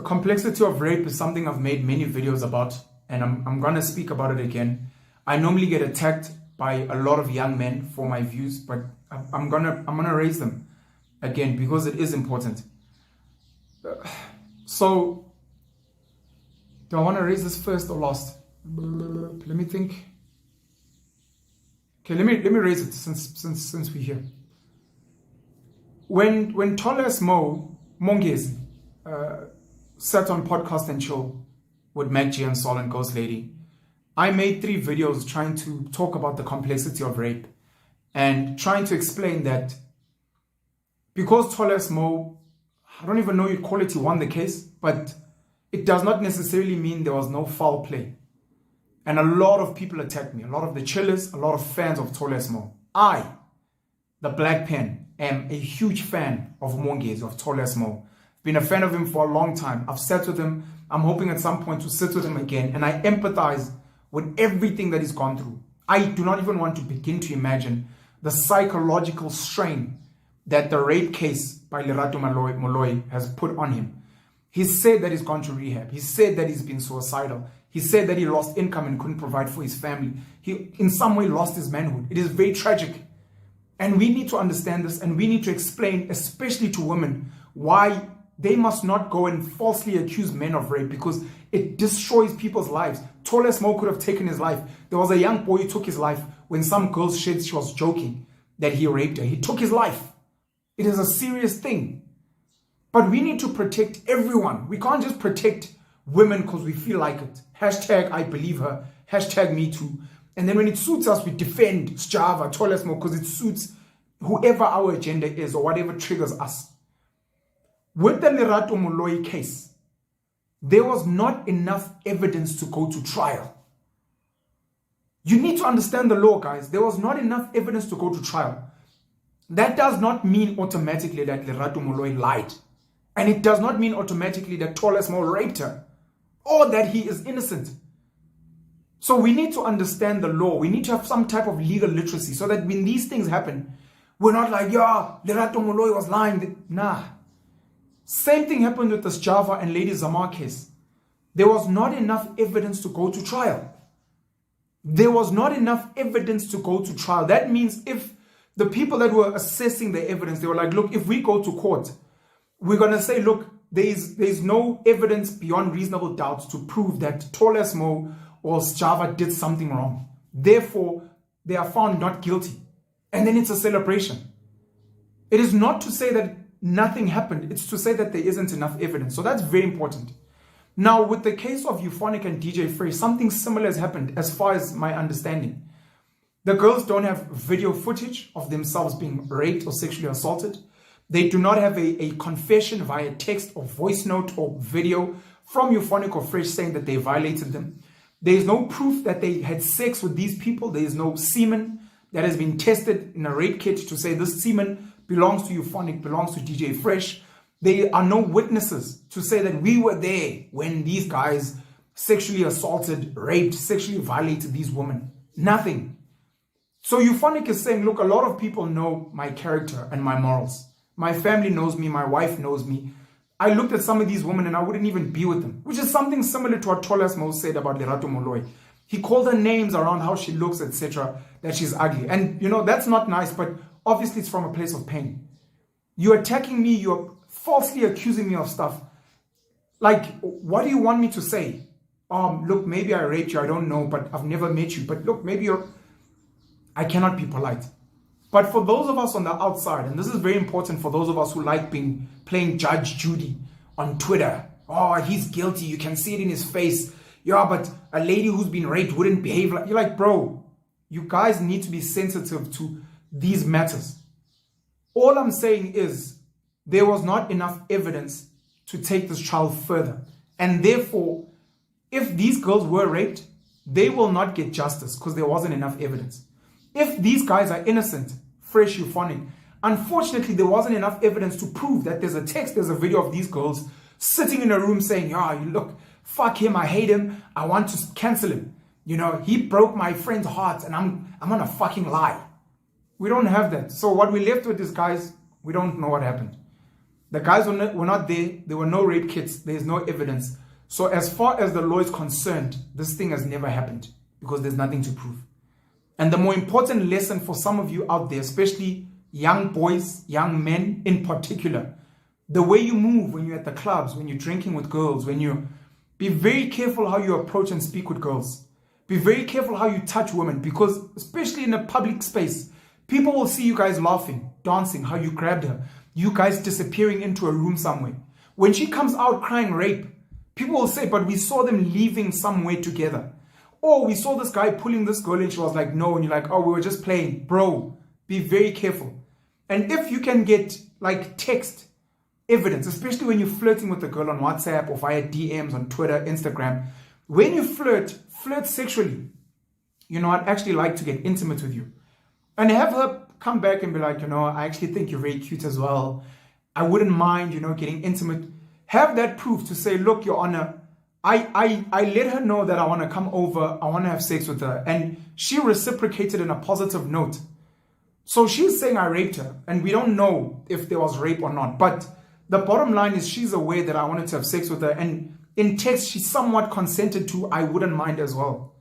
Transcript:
complexity of rape is something I've made many videos about, and I'm gonna speak about it again. I normally get attacked by a lot of young men for my views, but I'm gonna raise them again because it is important. So, do I want to raise this first or last? Let me think. Okay, let me raise it since we're here. When Toles Moges sat on Podcast and Chill with Mac G and Sol and Ghost Lady, I made 3 videos trying to talk about the complexity of rape and trying to explain that because Toles Mo, I don't even know you'd call it he won the case, but it does not necessarily mean there was no foul play. And a lot of people attacked me, a lot of the chillers, a lot of fans of Toles Mo. I, the Black Pen, am a huge fan of Moges, of Toles Mo. Been a fan of him for a long time. I've sat with him. I'm hoping at some point to sit with him again. And I empathize with everything that he's gone through. I do not even want to begin to imagine the psychological strain that the rape case by Lerato Moloi has put on him. He said that he's gone to rehab. He said that he's been suicidal. He said that he lost income and couldn't provide for his family. He, in some way, lost his manhood. It is very tragic. And we need to understand this, and we need to explain, especially to women, why they must not go and falsely accuse men of rape, because it destroys people's lives. Toles Mo could have taken his life. There was a young boy who took his life when some girl said she was joking that he raped her. He took his life. It is a serious thing. But we need to protect everyone. We can't just protect women because we feel like it. Hashtag I believe her. Hashtag me too. And then when it suits us, we defend Sjava, Toles Mo, because it suits whoever our agenda is or whatever triggers us. With the Lerato Moloi case, there was not enough evidence to go to trial. You need to understand the law, guys. There was not enough evidence to go to trial. That does not mean automatically that Lerato Moloi lied. And it does not mean automatically that Toles Mo raped her or that he is innocent. So we need to understand the law. We need to have some type of legal literacy so that when these things happen, we're not like, yeah, Lerato Moloi was lying. Nah. Same thing happened with this Java and Lady Zamar case. There was not enough evidence to go to trial. There was not enough evidence to go to trial. That means if the people that were assessing the evidence, they were like, look, if we go to court, we're going to say, look, there's no evidence beyond reasonable doubt to prove that Toles Mo or Java did something wrong. Therefore, they are found not guilty. And then it's a celebration. It is not to say that nothing happened. It's to say that there isn't enough evidence. So that's very important. Now, with the case of Euphonic and DJ Fresh, something similar has happened as far as my understanding. The girls don't have video footage of themselves being raped or sexually assaulted. They do not have a confession via text or voice note or video from Euphonic or Fresh saying that they violated them. There is no proof that they had sex with these people. There is no semen that has been tested in a rape kit to say this semen belongs to Euphonic, belongs to DJ Fresh. There are no witnesses to say that we were there when these guys sexually assaulted, raped, sexually violated these women. Nothing. So Euphonic is saying, look, a lot of people know my character and my morals. My family knows me. My wife knows me. I looked at some of these women and I wouldn't even be with them, which is something similar to what Toles Mo said about Lerato Moloi. He called her names around how she looks, etc., that she's ugly. And, you know, that's not nice, but obviously it's from a place of pain. You're attacking me. You're falsely accusing me of stuff. Like, what do you want me to say? Look, maybe I raped you. I don't know, but I've never met you. But look, maybe I cannot be polite. But for those of us on the outside, and this is very important for those of us who like playing Judge Judy on Twitter. Oh, he's guilty. You can see it in his face. Yeah, but a lady who's been raped wouldn't behave like... You're like, bro, you guys need to be sensitive to these matters. All I'm saying is there was not enough evidence to take this trial further. And therefore, if these girls were raped, they will not get justice because there wasn't enough evidence. If these guys are innocent, Fresh, Euphonic, unfortunately, there wasn't enough evidence to prove that there's a text, there's a video of these girls sitting in a room saying, yeah, you look, fuck him, I hate him, I want to cancel him. You know, he broke my friend's heart and I'm gonna fucking lie. We don't have that. So what we left with is, guys, we don't know what happened. The guys were not there. There were no rape kits. There's no evidence. So as far as the law is concerned, this thing has never happened because there's nothing to prove. And the more important lesson for some of you out there, especially young boys, young men in particular, the way you move when you're at the clubs, when you're drinking with girls, be very careful how you approach and speak with girls. Be very careful how you touch women, because especially in a public space, people will see you guys laughing, dancing, how you grabbed her, you guys disappearing into a room somewhere. When she comes out crying rape, people will say, but we saw them leaving somewhere together. Or we saw this guy pulling this girl and she was like, no. And you're like, oh, we were just playing. Bro, be very careful. And if you can get like text evidence, especially when you're flirting with a girl on WhatsApp or via DMs on Twitter, Instagram, when you flirt sexually, I'd actually like to get intimate with you. And have her come back and be like, I actually think you're very cute as well. I wouldn't mind, getting intimate. Have that proof to say, look, Your Honor, I let her know that I want to come over, I want to have sex with her. And she reciprocated in a positive note. So she's saying I raped her. And we don't know if there was rape or not. But the bottom line is she's aware that I wanted to have sex with her. And in text, she somewhat consented to, I wouldn't mind as well.